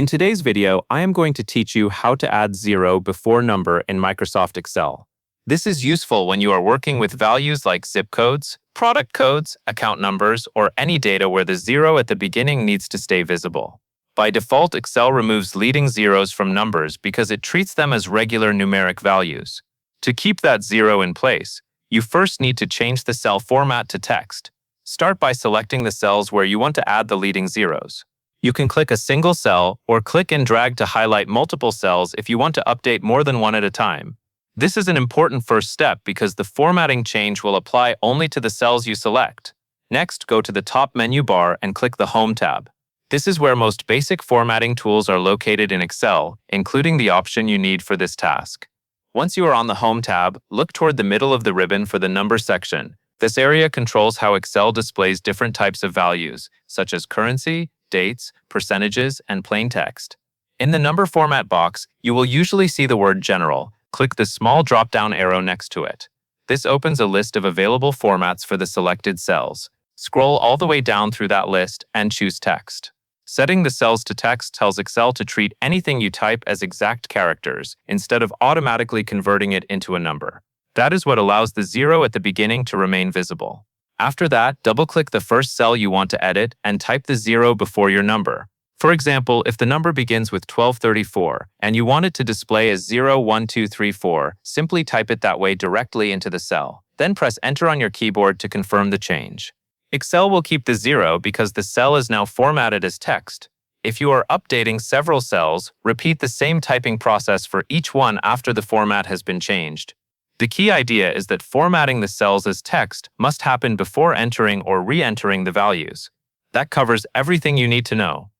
In today's video, I am going to teach you how to add zero before number in Microsoft Excel. This is useful when you are working with values like zip codes, product codes, account numbers, or any data where the zero at the beginning needs to stay visible. By default, Excel removes leading zeros from numbers because it treats them as regular numeric values. To keep that zero in place, you first need to change the cell format to text. Start by selecting the cells where you want to add the leading zeros. You can click a single cell or click and drag to highlight multiple cells if you want to update more than one at a time. This is an important first step because the formatting change will apply only to the cells you select. Next, go to the top menu bar and click the Home tab. This is where most basic formatting tools are located in Excel, including the option you need for this task. Once you are on the Home tab, look toward the middle of the ribbon for the Number section. This area controls how Excel displays different types of values, such as currency, dates, percentages, and plain text. In the number format box, you will usually see the word General. Click the small drop-down arrow next to it. This opens a list of available formats for the selected cells. Scroll all the way down through that list and choose Text. Setting the cells to text tells Excel to treat anything you type as exact characters instead of automatically converting it into a number. That is what allows the zero at the beginning to remain visible. After that, double-click the first cell you want to edit and type the zero before your number. For example, if the number begins with 1234 and you want it to display as 01234, simply type it that way directly into the cell. Then press Enter on your keyboard to confirm the change. Excel will keep the zero because the cell is now formatted as text. If you are updating several cells, repeat the same typing process for each one after the format has been changed. The key idea is that formatting the cells as text must happen before entering or re-entering the values. That covers everything you need to know.